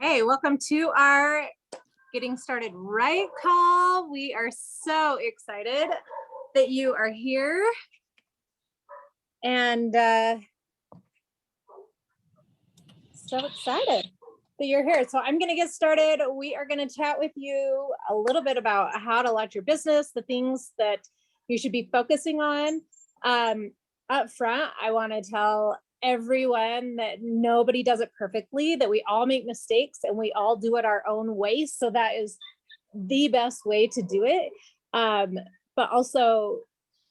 Hey, welcome to our Getting Started Right call. We are so excited that you are here. And so excited that you're here. So I'm going to get started. We are going to chat with you a little bit about how to launch your business, the things that you should be focusing on. Up front, I want to tell everyone that nobody does it perfectly, that we all make mistakes and we all do it our own way. So that is the best way to do it. But also,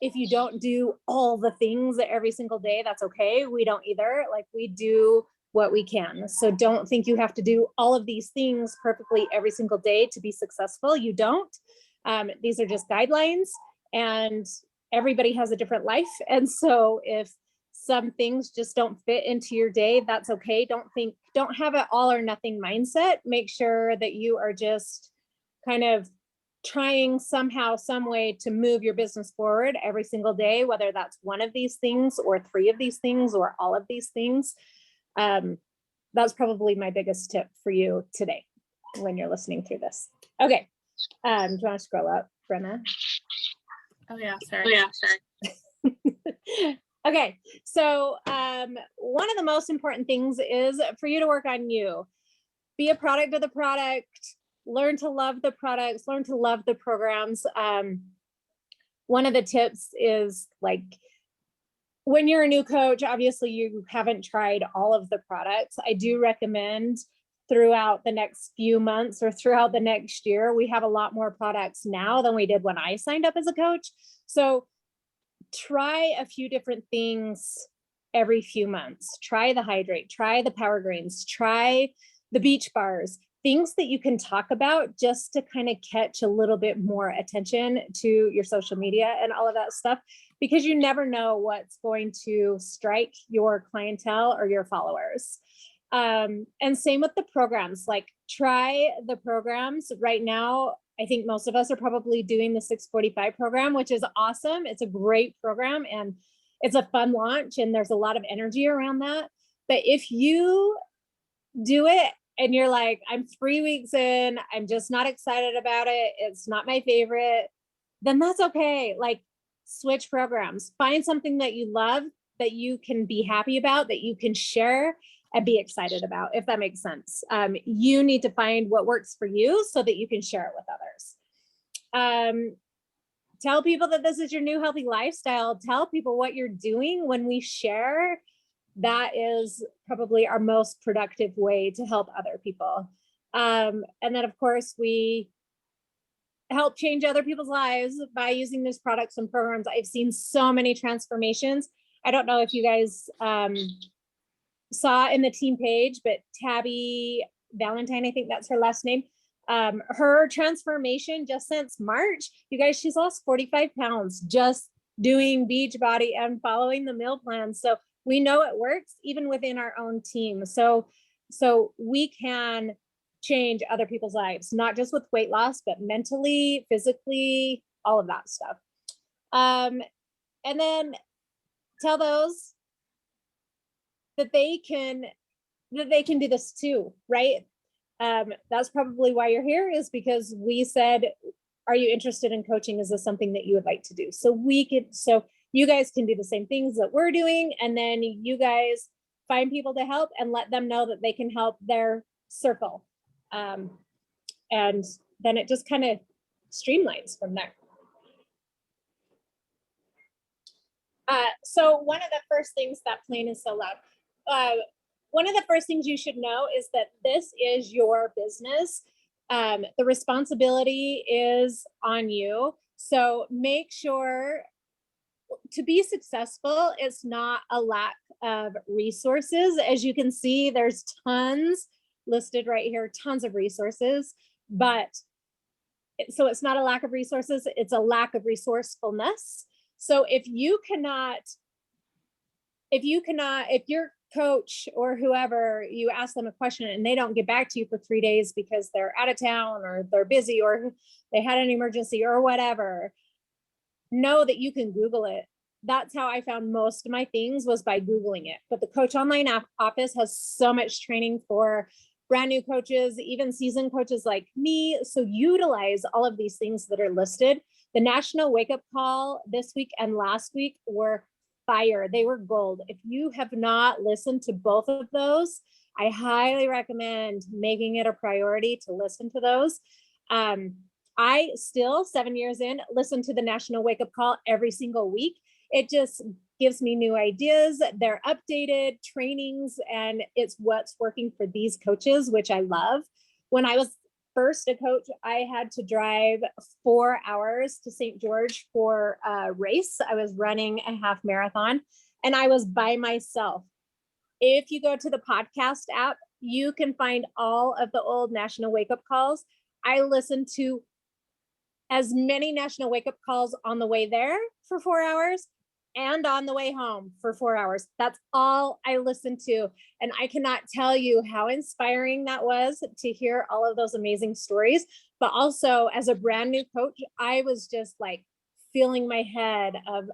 if you don't do all the things every single day, that's okay. We don't either. Like, we do what we can. So don't think you have to do all of these things perfectly every single day to be successful. You don't. These are just guidelines, and everybody has a different life. And so if some things just don't fit into your day, that's okay. Don't have an all or nothing mindset. Make sure that you are just kind of trying somehow, some way to move your business forward every single day, whether that's one of these things or three of these things or all of these things. That's probably my biggest tip for you today when you're listening through this. Okay. Do you want to scroll up, Brenna? Oh yeah, sorry. Okay, so one of the most important things is for you to work on you. Be a product of the product, learn to love the products, learn to love the programs. One of the tips is, like, when you're a new coach, obviously you haven't tried all of the products. I do recommend throughout the next few months or throughout the next year, we have a lot more products now than we did when I signed up as a coach. So try a few different things every few months. Try the hydrate, try the power greens, try the beach bars, things that you can talk about just to kind of catch a little bit more attention to your social media and all of that stuff, because you never know what's going to strike your clientele or your followers. And same with the programs. Like, try the programs right now. I think most of us are probably doing the 645 program, which is awesome. It's a great program and it's a fun launch and there's a lot of energy around that. But if you do it and you're like, I'm 3 weeks in, I'm just not excited about it, it's not my favorite, then that's okay. Like, switch programs, find something that you love, that you can be happy about, that you can share and be excited about, if that makes sense. You need to find what works for you so that you can share it with others. Tell people that this is your new healthy lifestyle. Tell people what you're doing. When we share, that is probably our most productive way to help other people. And then, of course, we help change other people's lives by using these products and programs. I've seen so many transformations. I don't know if you guys saw in the team page, but Tabby Valentine, I think that's her last name. Her transformation just since March, you guys, she's lost 45 pounds just doing Beachbody and following the meal plan. So we know it works even within our own team. So we can change other people's lives, not just with weight loss, but mentally, physically, all of that stuff. And then tell those that they can do this too, right? That's probably why you're here, is because we said, are you interested in coaching? Is this something that you would like to do? So you guys can do the same things that we're doing, and then you guys find people to help and let them know that they can help their circle. And then it just kind of streamlines from there. So one of the first things, that plane is so loud. One of the first things you should know is that this is your business. The responsibility is on you. So make sure to be successful, it's not a lack of resources. As you can see, there's tons listed right here, tons of resources, but so it's not a lack of resources, it's a lack of resourcefulness. So if your coach or whoever, you ask them a question and they don't get back to you for 3 days because they're out of town or they're busy or they had an emergency or whatever, know that you can Google it. That's how I found most of my things, was by Googling it. But the Coach Online Office has so much training for brand new coaches, even seasoned coaches like me. So utilize all of these things that are listed. The National Wake Up Call this week and last week were fire. They were gold. If you have not listened to both of those, I highly recommend making it a priority to listen to those. I still, 7 years in, listen to the National Wake Up Call every single week. It just gives me new ideas. They're updated trainings, and it's what's working for these coaches, which I love. When I was first a coach, I had to drive 4 hours to St. George for a race. I was running a half marathon, and I was by myself. If you go to the podcast app, you can find all of the old National Wake Up Calls. I listened to as many National Wake Up Calls on the way there for 4 hours and on the way home for 4 hours. That's all I listened to. And I cannot tell you how inspiring that was to hear all of those amazing stories. But also, as a brand new coach, I was just like filling my head of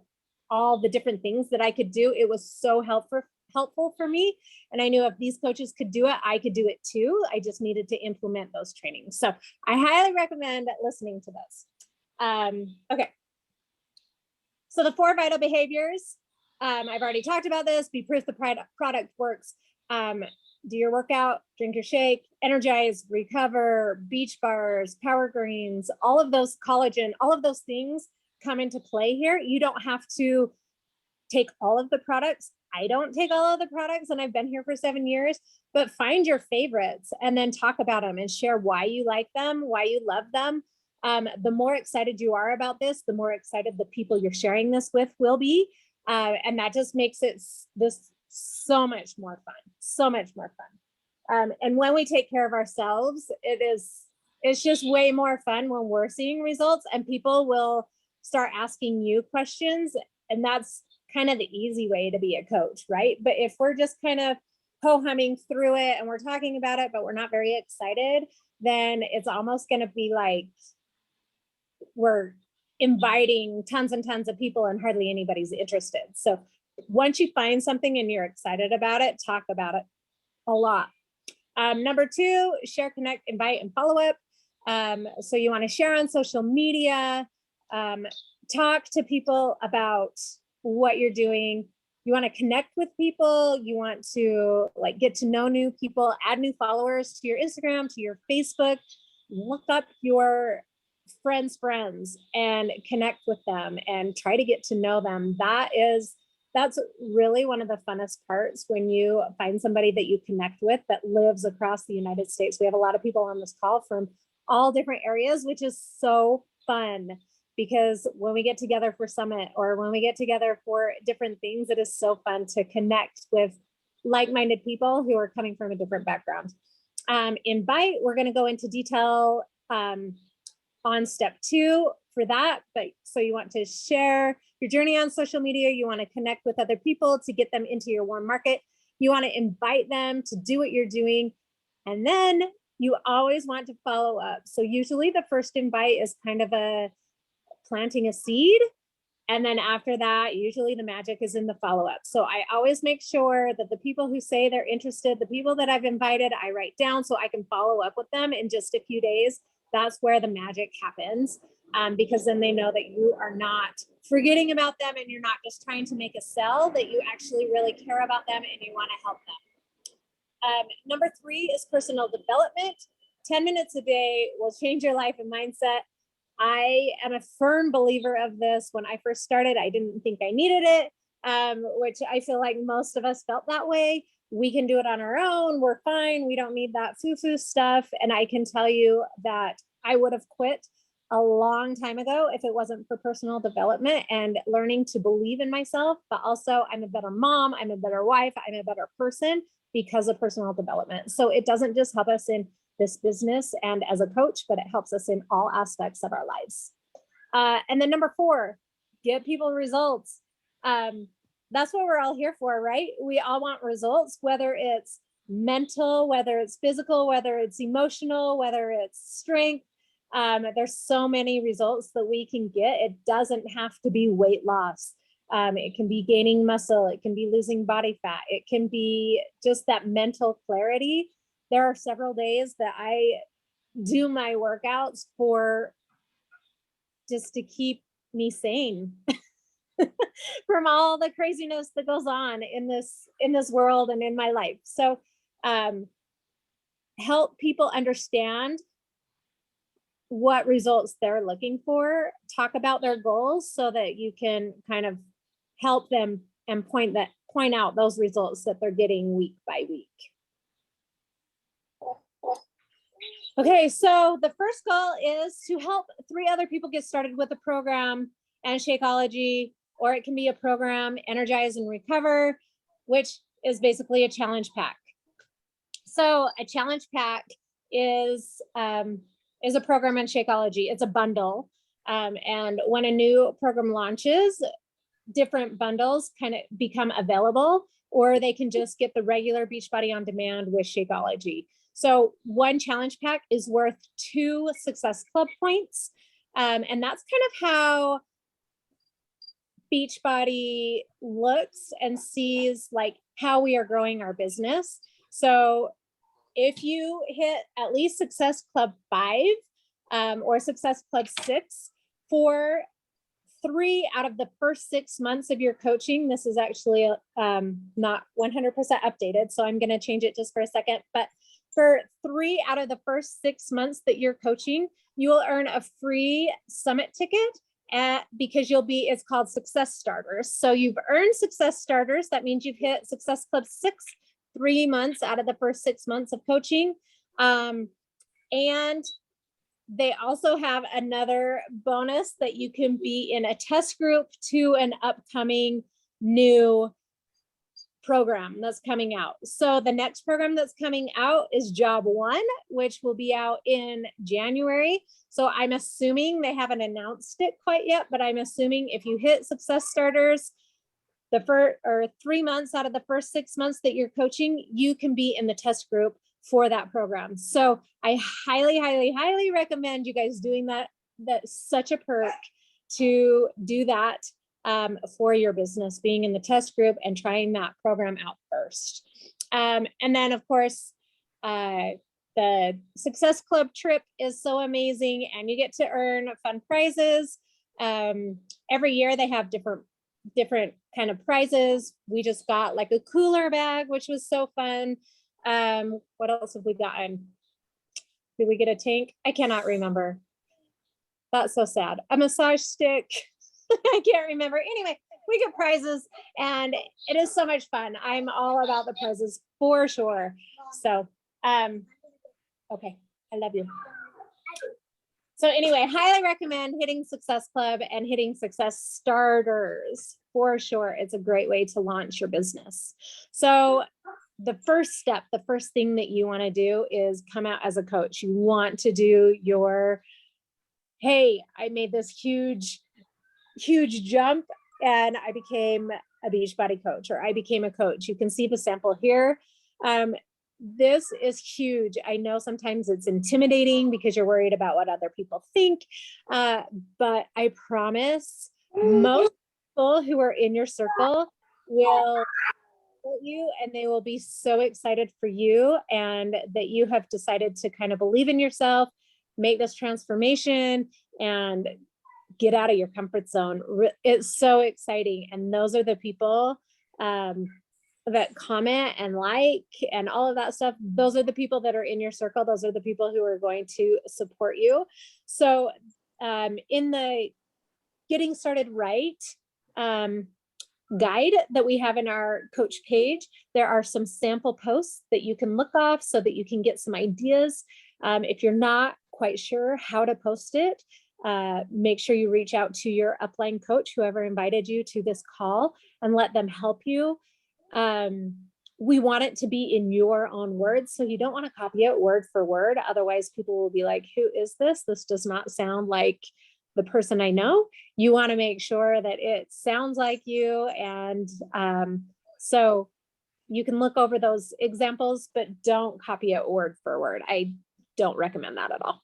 all the different things that I could do. It was so helpful for me. And I knew if these coaches could do it, I could do it too. I just needed to implement those trainings. So I highly recommend listening to those. Okay. So the 4 vital behaviors, I've already talked about this. Be proof the product works. Do your workout, drink your shake, energize, recover, beach bars, power greens, all of those, collagen, all of those things come into play here. You don't have to take all of the products. I don't take all of the products, and I've been here for 7 years, but find your favorites and then talk about them and share why you like them, why you love them. The more excited you are about this, the more excited the people you're sharing this with will be. And that just makes this so much more fun, so much more fun. And when we take care of ourselves, it's just way more fun when we're seeing results, and people will start asking you questions. And that's kind of the easy way to be a coach, right? But if we're just kind of ho-humming through it and we're talking about it, but we're not very excited, then it's almost going to be like we're inviting tons and tons of people and hardly anybody's interested. So once you find something and you're excited about it, talk about it a lot. Number 2, share, connect, invite, and follow up. So you want to share on social media, talk to people about what you're doing. You want to connect with people. You want to like get to know new people, add new followers to your Instagram, to your Facebook. Look up your friends and connect with them and try to get to know them. That's really one of the funnest parts, when you find somebody that you connect with that lives across the United States. We have a lot of people on this call from all different areas, which is so fun, because when we get together for Summit or when we get together for different things, it is so fun to connect with like-minded people who are coming from a different background. Invite, we're going to go into detail on step 2 for that. But so you want to share your journey on social media. You want to connect with other people to get them into your warm market. You want to invite them to do what you're doing. And then you always want to follow up. So usually the first invite is kind of a planting a seed. And then after that, usually the magic is in the follow-up. So I always make sure that the people who say they're interested, the people that I've invited, I write down so I can follow up with them in just a few days. That's where the magic happens, because then they know that you are not forgetting about them and you're not just trying to make a sell, that you actually really care about them and you want to help them. Number 3 is personal development. 10 minutes a day will change your life and mindset. I am a firm believer of this. When I first started, I didn't think I needed it, which I feel like most of us felt that way. We can do it on our own. We're fine. We don't need that foo-foo stuff. And I can tell you that I would have quit a long time ago if it wasn't for personal development and learning to believe in myself. But also, I'm a better mom. I'm a better wife. I'm a better person because of personal development. So it doesn't just help us in this business and as a coach, but it helps us in all aspects of our lives. And then number 4, get people results. That's what we're all here for, right? We all want results, whether it's mental, whether it's physical, whether it's emotional, whether it's strength. There's so many results that we can get. It doesn't have to be weight loss. It can be gaining muscle. It can be losing body fat. It can be just that mental clarity there are several days that I do my workouts for just to keep me sane from all the craziness that goes on in this world and in my life. So help people understand what results they're looking for, talk about their goals so that you can kind of help them and point out those results that they're getting week by week. Okay, so the first goal is to help 3 other people get started with a program and Shakeology, or it can be a program, Energize and Recover, which is basically a challenge pack. So a challenge pack is a program in Shakeology. It's a bundle. And when a new program launches, different bundles kind of become available, or they can just get the regular Beachbody on Demand with Shakeology. So one challenge pack is worth 2 Success Club points. And that's kind of how Beachbody looks and sees like how we are growing our business. So if you hit at least Success Club 5 or Success Club 6 for 3 out of the first 6 months of your coaching, this is actually not 100% updated, so I'm going to change it just for a second. But for 3 out of the first 6 months that you're coaching, you will earn a free summit ticket because it's called Success Starters. So you've earned Success Starters. That means you've hit Success Club 6 3 months out of the first 6 months of coaching. And they also have another bonus that you can be in a test group to an upcoming new program that's coming out. So the next program that's coming out is Job 1, which will be out in January. So I'm assuming they haven't announced it quite yet, but I'm assuming if you hit Success Starters, the first 3 months out of the first 6 months that you're coaching, you can be in the test group for that program. So I highly, highly, highly recommend you guys doing that. That's such a perk to do that for your business, being in the test group and trying that program out first. And then of course, the Success Club trip is so amazing and you get to earn fun prizes. Every year they have different kind of prizes. We just got like a cooler bag, which was so fun. What else have we gotten? Did we get a tank? I cannot remember. That's so sad. A massage stick. I can't remember. Anyway, we get prizes and it is so much fun. I'm all about the prizes for sure. So, okay. I love you. So anyway, highly recommend hitting Success Club and hitting Success Starters for sure. It's a great way to launch your business. So the first step, the first thing that you want to do is come out as a coach. You want to do your, hey, I made this huge jump and I became a Beachbody coach, or I became a coach. You can see the sample here. This is huge. I know sometimes it's intimidating because you're worried about what other people think, but I promise most people who are in your circle will support you and they will be so excited for you and that you have decided to kind of believe in yourself, make this transformation and get out of your comfort zone. It's so exciting. And those are the people that comment and like and all of that stuff. Those are the people that are in your circle. Those are the people who are going to support you. So in the Getting Started Right guide that we have in our coach page, there are some sample posts that you can look off so that you can get some ideas. If you're not quite sure how to post it, make sure you reach out to your upline coach, whoever invited you to this call, and let them help you. We want it to be in your own words. So you don't want to copy it word for word. Otherwise people will be like, who is this? This does not sound like the person I know. You want to make sure that it sounds like you. And so you can look over those examples, but don't copy it word for word. I don't recommend that at all.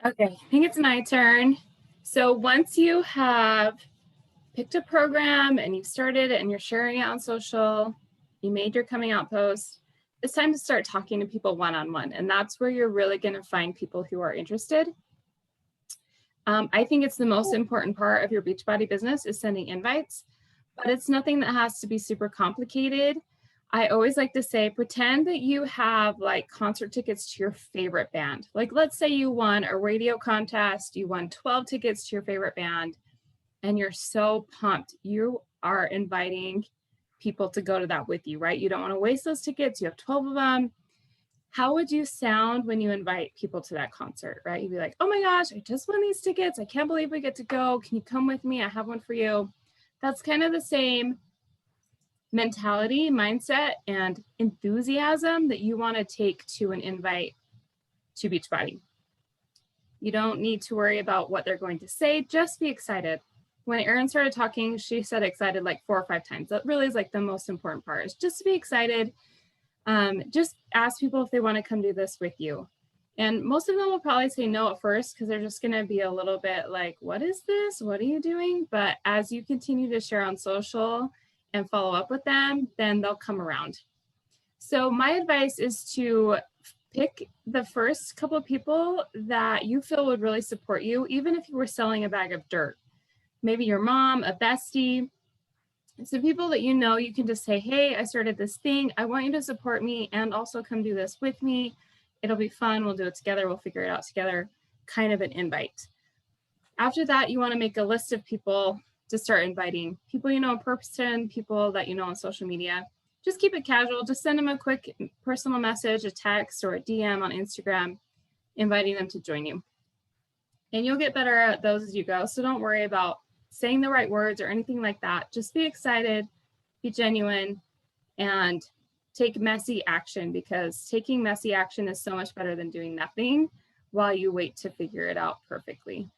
Okay, I think it's my turn. So once you have picked a program and you've started and you're sharing it on social, you made your coming out post. It's time to start talking to people one-on-one. And that's where you're really going to find people who are interested. I think it's the most important part of your Beachbody business is sending invites, but it's nothing that has to be super complicated. I always like to say, pretend that you have like concert tickets to your favorite band. Like, let's say you won a radio contest, you won 12 tickets to your favorite band, and you're so pumped. You are inviting people to go to that with you, right? You don't want to waste those tickets. You have 12 of them. How would you sound when you invite people to that concert, right? You'd be like, oh my gosh, I just won these tickets. I can't believe we get to go. Can you come with me? I have one for you. That's kind of the same mentality, mindset, and enthusiasm that you want to take to an invite to Beachbody. You don't need to worry about what they're going to say. Just be excited. When Erin started talking, she said excited like 4 or 5 times. That really is like the most important part, is just to be excited. Just ask people if they want to come do this with you. And most of them will probably say no at first because they're just going to be a little bit like, what is this? What are you doing? But as you continue to share on social and follow up with them, then they'll come around. So my advice is to pick the first couple of people that you feel would really support you, even if you were selling a bag of dirt. Maybe your mom, a bestie. So people that you know, you can just say, hey, I started this thing. I want you to support me and also come do this with me. It'll be fun. We'll do it together. We'll figure it out together. Kind of an invite. After that, you want to make a list of people to start inviting. People you know in person, people that you know on social media. Just keep it casual. Just send them a quick personal message, a text, or a DM on Instagram, inviting them to join you. And you'll get better at those as you go. So don't worry about saying the right words or anything like that. Just be excited, be genuine, and take messy action, because taking messy action is so much better than doing nothing while you wait to figure it out perfectly.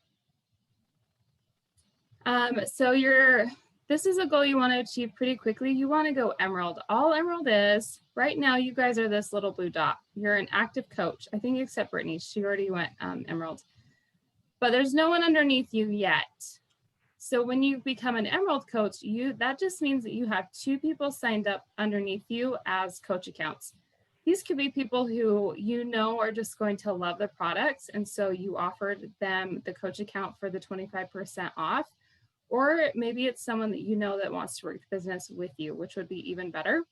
This is a goal you want to achieve pretty quickly. You want to go Emerald. All Emerald is, right now, you guys are this little blue dot. You're an active coach. I think except Brittany, she already went Emerald. But there's no one underneath you yet. So when you become an Emerald coach, that just means that you have 2 people signed up underneath you as coach accounts. These could be people who you know are just going to love the products, and so you offered them the coach account for the 25% off. Or maybe it's someone that you know that wants to work the business with you, which would be even better.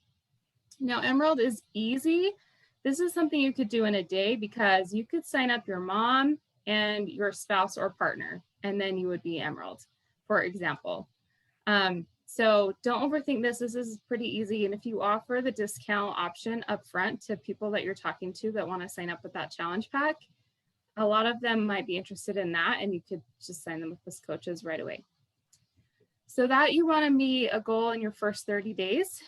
Now, Emerald is easy. This is something you could do in a day, because you could sign up your mom and your spouse or partner, and then you would be Emerald, for example. So don't overthink this. This is pretty easy. And if you offer the discount option up front to people that you're talking to that want to sign up with that challenge pack, a lot of them might be interested in that, and you could just sign them up as coaches right away. So that you want to meet a goal in your first 30 days.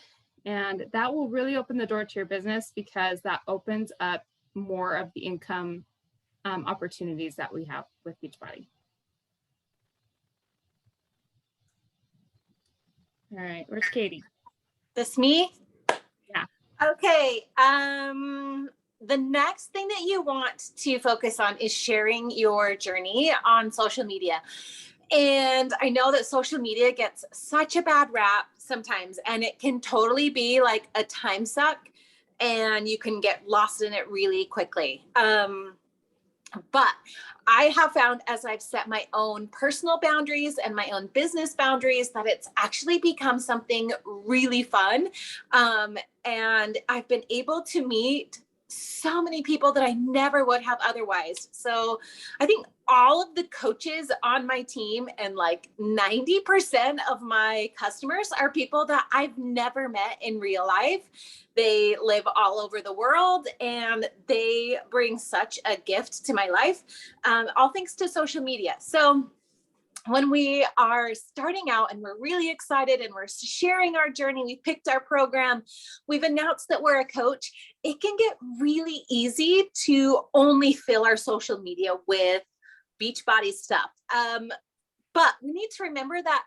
And that will really open the door to your business, because that opens up more of the income opportunities that we have with Beachbody. All right, where's Katie? This me? Yeah. Okay. The next thing that you want to focus on is sharing your journey on social media. And I know that social media gets such a bad rap sometimes, and it can totally be like a time suck, and you can get lost in it really quickly. But I have found, as I've set my own personal boundaries and my own business boundaries, that it's actually become something really fun. And I've been able to meet so many people that I never would have otherwise. So I think all of the coaches on my team and like 90% of my customers are people that I've never met in real life. They live all over the world, and they bring such a gift to my life, all thanks to social media. So when we are starting out and we're really excited and we're sharing our journey, we picked our program, we've announced that we're a coach, it can get really easy to only fill our social media with Beachbody stuff. But we need to remember that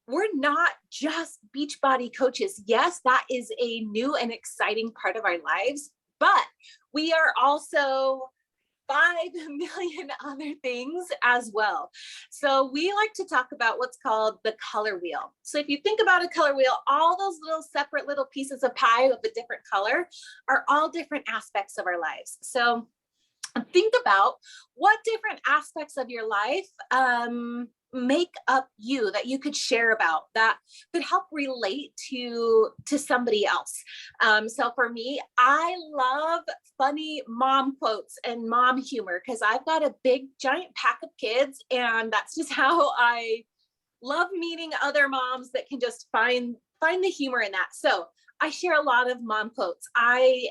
we're not just Beachbody coaches. Yes, that is a new and exciting part of our lives, but we are also 5 million other things as well. So we like to talk about what's called the color wheel. So if you think about a color wheel, all those little separate little pieces of pie of a different color are all different aspects of our lives. So think about what different aspects of your life make up you that you could share about that could help relate to somebody else. So for me, I love funny mom quotes and mom humor because I've got a big giant pack of kids, and that's just how I love meeting other moms that can just find the humor in that. So I share a lot of mom quotes. I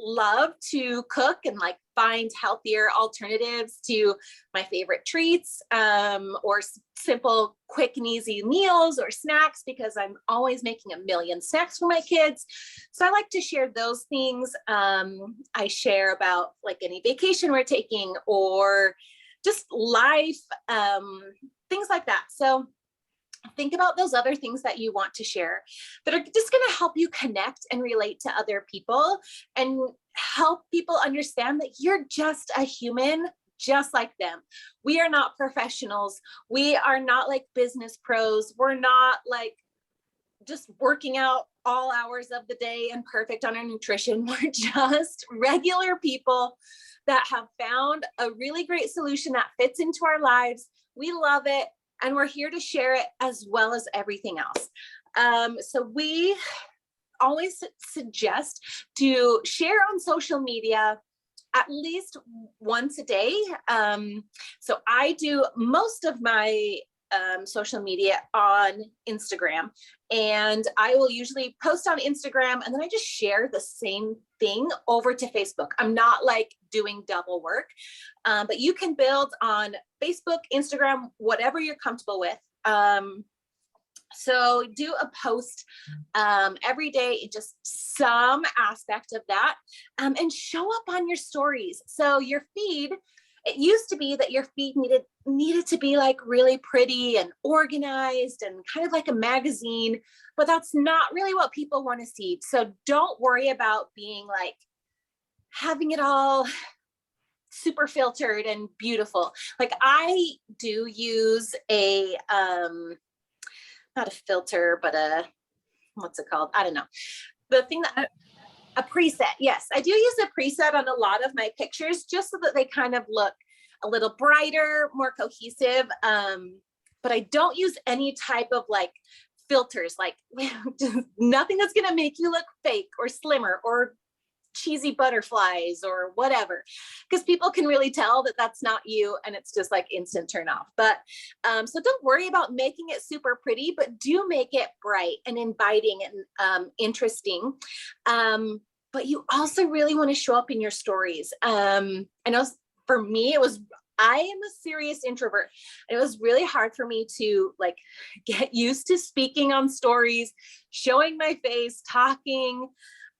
love to cook and like find healthier alternatives to my favorite treats, or simple quick and easy meals or snacks, because I'm always making a million snacks for my kids. So I like to share those things. I share about like any vacation we're taking or just life, things like that. So think about those other things that you want to share that are just going to help you connect and relate to other people and help people understand that you're just a human just like them. We are not professionals. We are not like business pros. We're not like just working out all hours of the day and perfect on our nutrition. We're just regular people that have found a really great solution that fits into our lives. We love it. And we're here to share it as well as everything else. So we always suggest to share on social media at least once a day. So I do most of my social media on Instagram, and I will usually post on Instagram and then I just share the same thing over to Facebook. I'm not like doing double work, but you can build on Facebook, Instagram, whatever you're comfortable with. So do a post every day, just some aspect of that, and show up on your stories. So your feed, it used to be that your feed needed to be like really pretty and organized and kind of like a magazine, but that's not really what people want to see. So don't worry about being like having it all super filtered and beautiful. Like I do use a not a filter, but what's it called? I don't know. The thing that a preset. Yes, I do use a preset on a lot of my pictures just so that they kind of look a little brighter, more cohesive. But I don't use any type of like filters, like nothing that's going to make you look fake or slimmer or cheesy butterflies or whatever, because people can really tell that that's not you and it's just like instant turn off. But so don't worry about making it super pretty, but do make it bright and inviting and interesting. But you also really want to show up in your stories. I know for me, I am a serious introvert. It was really hard for me to like get used to speaking on stories, showing my face, talking.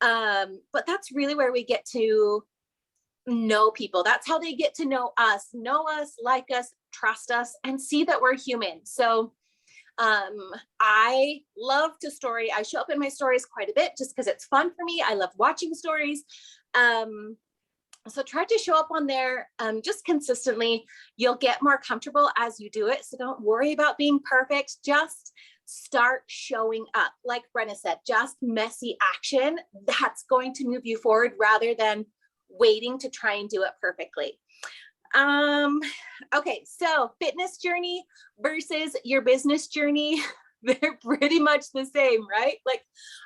But that's really where we get to know people. That's how they get to know us, like us, trust us, and see that we're human. So I love to story. I show up in my stories quite a bit just because it's fun for me. I love watching stories. So try to show up on there just consistently. You'll get more comfortable as you do it. So don't worry about being perfect. Just start showing up. Like Brenna said, just messy action. That's going to move you forward rather than waiting to try and do it perfectly. Okay, so fitness journey versus your business journey, they're pretty much the same, right? Like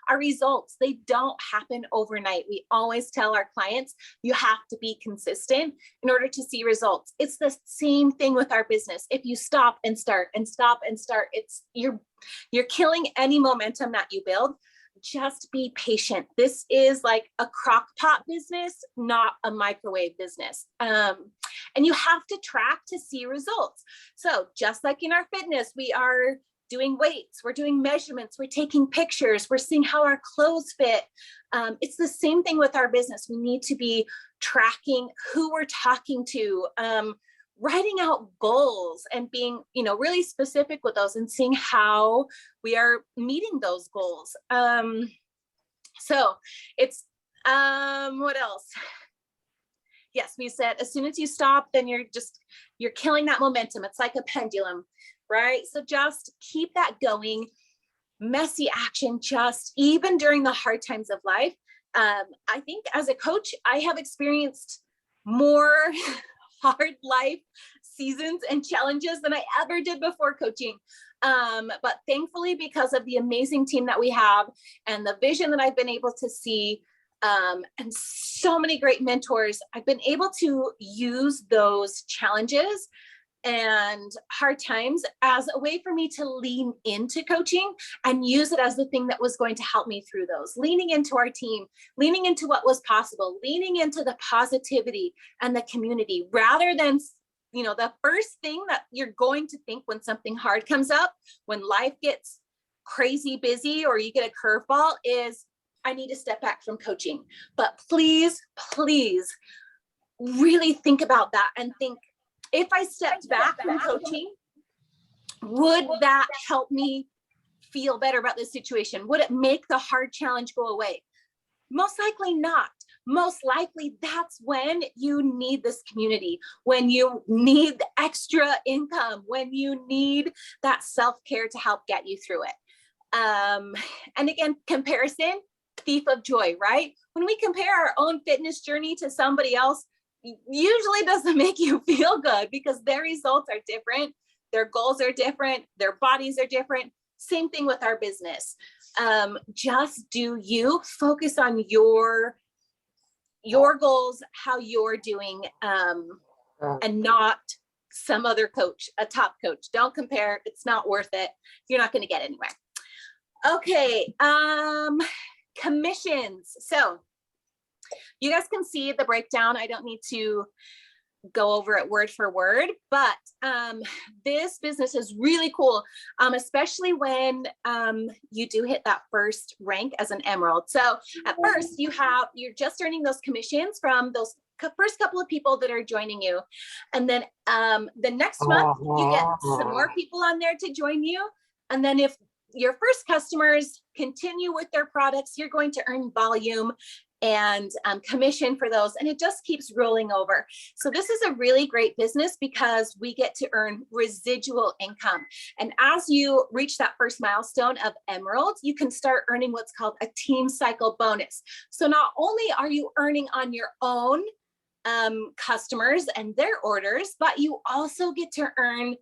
our results, they don't happen overnight. We always tell our clients, you have to be consistent in order to see results. It's the same thing with our business. If you stop and start and stop and start, you're killing any momentum that you build. Just be patient. This is like a crock pot business, not a microwave business. And you have to track to see results. So just like in our fitness, we are doing weights, we're doing measurements, we're taking pictures, we're seeing how our clothes fit. It's the same thing with our business. We need to be tracking who we're talking to, writing out goals and being, really specific with those and seeing how we are meeting those goals. So it's, what else? Yes, we said as soon as you stop, then you're killing that momentum. It's like a pendulum, right? So just keep that going. Messy action, just even during the hard times of life. I think as a coach, I have experienced more hard life seasons and challenges than I ever did before coaching. But thankfully, because of the amazing team that we have and the vision that I've been able to see, and so many great mentors, I've been able to use those challenges and hard times as a way for me to lean into coaching and use it as the thing that was going to help me through those, leaning into our team, leaning into what was possible, leaning into the positivity and the community, rather than, the first thing that you're going to think when something hard comes up, when life gets crazy busy or you get a curveball, is I need to step back from coaching. But please, please really think about that and think, if I stepped back from coaching, would that help me feel better about this situation? Would it make the hard challenge go away? Most likely not. Most likely that's when you need this community, when you need the extra income, when you need that self-care to help get you through it. And again, comparison, thief of joy, right? When we compare our own fitness journey to somebody else, usually doesn't make you feel good because their results are different, their goals are different, their bodies are different. Same thing with our business. Just do you focus on your goals, how you're doing, and not some other coach, a top coach. Don't compare. It's not worth it. You're not going to get anywhere. Okay. Commissions. So you guys can see the breakdown. I don't need to go over it word for word, but this business is really cool, especially when you do hit that first rank as an emerald. So at first you're just earning those commissions from those first couple of people that are joining you. And then the next month you get some more people on there to join you. And then if your first customers continue with their products, you're going to earn volume and commission for those, and it just keeps rolling over. So this is a really great business because we get to earn residual income. And as you reach that first milestone of emerald, you can start earning what's called a team cycle bonus. So not only are you earning on your own customers and their orders, but you also get to earn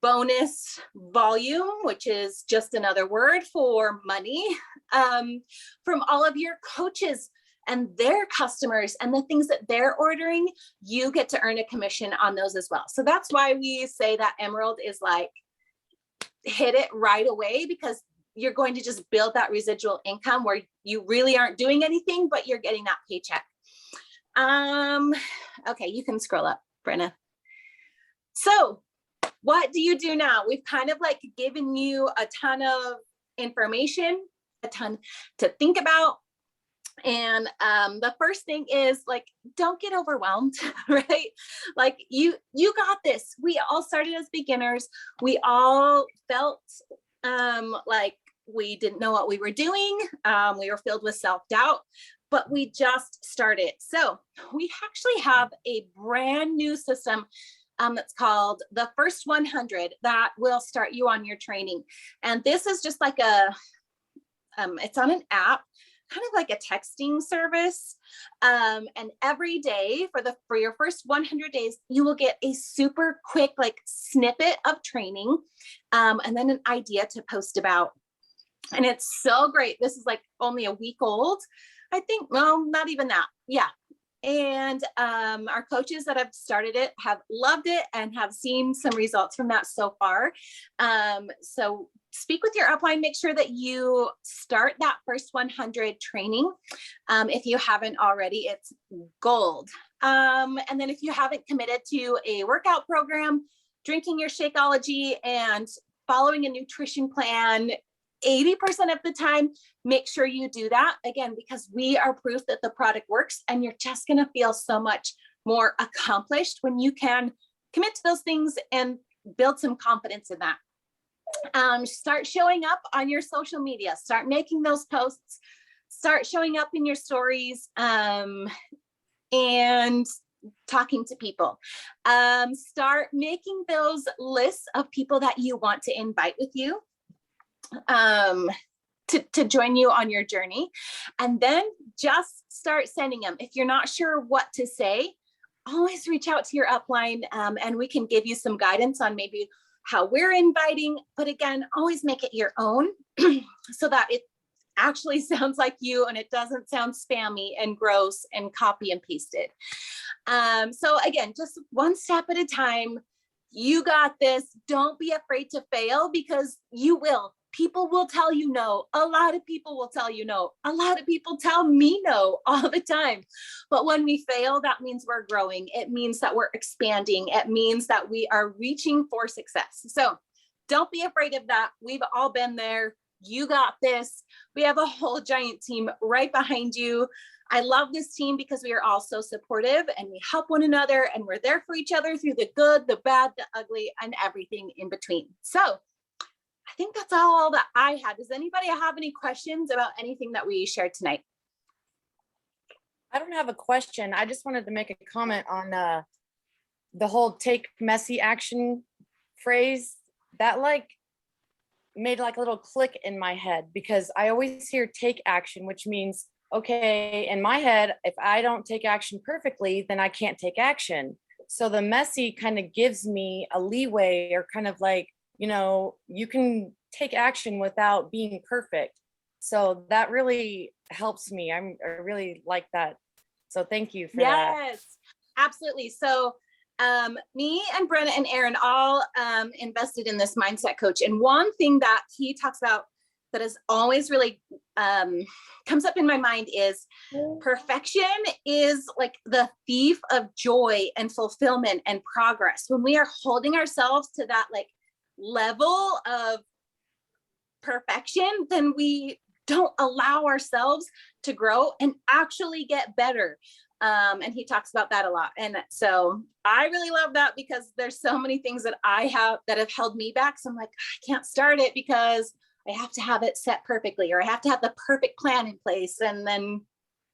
bonus volume, which is just another word for money, from all of your coaches and their customers and the things that they're ordering. You get to earn a commission on those as well. So that's why we say that emerald is like, hit it right away, because you're going to just build that residual income where you really aren't doing anything, but you're getting that paycheck. Okay, you can scroll up, Brenna. So what do you do now? We've kind of like given you a ton of information, a ton to think about. And the first thing is, like, don't get overwhelmed, right? Like you got this. We all started as beginners. We all felt like we didn't know what we were doing. We were filled with self-doubt, but we just started. So we actually have a brand new system that's called the First 100 that will start you on your training. And this is just like it's on an app, kind of like a texting service. And every day for your first 100 days, you will get a super quick like snippet of training, and then an idea to post about. And it's so great. This is like only a week old, I think. Well, not even that. Yeah. And our coaches that have started it have loved it and have seen some results from that so far. So speak with your upline, make sure that you start that First 100 training. If you haven't already, it's gold. And then if you haven't committed to a workout program, drinking your Shakeology and following a nutrition plan 80% of the time, make sure you do that, again, because we are proof that the product works, and you're just going to feel so much more accomplished when you can commit to those things and build some confidence in that. Start showing up on your social media, start making those posts, start showing up in your stories. and talking to people. Start making those lists of people that you want to invite with you to join you on your journey. And then just start sending them. If you're not sure what to say, always reach out to your upline, and we can give you some guidance on maybe how we're inviting. But again, always make it your own so that it actually sounds like you and it doesn't sound spammy and gross and copy and pasted. So again, just one step at a time. You got this. Don't be afraid to fail, because you will. People will tell you no. A lot of people will tell you no. A lot of people tell me no all the time. But when we fail, that means we're growing. It means that we're expanding. It means that we are reaching for success. So don't be afraid of that. We've all been there. You got this. We have a whole giant team right behind you. I love this team because we are all so supportive and we help one another, and we're there for each other through the good, the bad, the ugly, and everything in between. So I think that's all that I had. Does anybody have any questions about anything that we shared tonight? I don't have a question. I just wanted to make a comment on the whole take messy action phrase. That like made like a little click in my head, because I always hear take action, which means, okay, in my head, if I don't take action perfectly, then I can't take action. So the messy kind of gives me a leeway, or kind of like, you know, you can take action without being perfect. So that really helps me. I really like that. So thank you for that. Yes, absolutely. So me and Brenna and Aaron all invested in this mindset coach. And one thing that he talks about that is always really comes up in my mind is perfection is like the thief of joy and fulfillment and progress. When we are holding ourselves to that like level of perfection, then we don't allow ourselves to grow and actually get better. And he talks about that a lot. And so I really love that, because there's so many things that I have that have held me back. So I'm like, I can't start it because I have to have it set perfectly, or I have to have the perfect plan in place, and then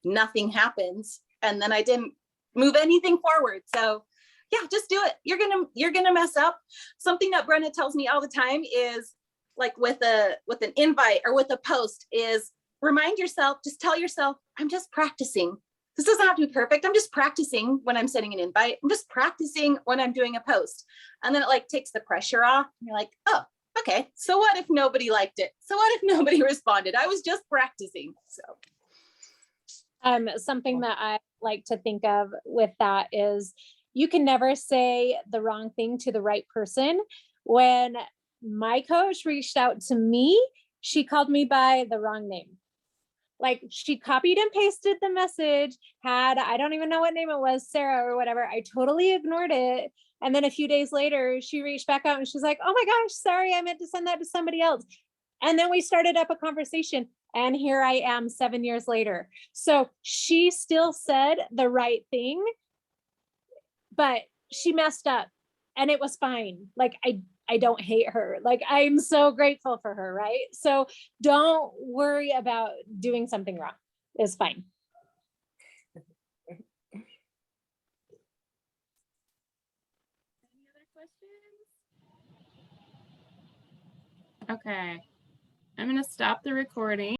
nothing happens. And then I didn't move anything forward. So yeah, just do it. You're gonna mess up. Something that Brenna tells me all the time is like with an invite or with a post is remind yourself, just tell yourself, I'm just practicing. This doesn't have to be perfect. I'm just practicing when I'm sending an invite. I'm just practicing when I'm doing a post. And then it like takes the pressure off. And you're like, oh, okay. So what if nobody liked it? So what if nobody responded? I was just practicing. So something that I like to think of with that is you can never say the wrong thing to the right person. When my coach reached out to me, she called me by the wrong name. Like she copied and pasted the message, I don't even know what name it was, Sarah or whatever. I totally ignored it. And then a few days later, she reached back out and she's like, oh my gosh, sorry, I meant to send that to somebody else. And then we started up a conversation, and here I am 7 years later. So she still said the right thing, but she messed up and it was fine. Like I don't hate her. Like I'm so grateful for her, right? So don't worry about doing something wrong. It's fine. Any other questions? Okay, I'm gonna stop the recording.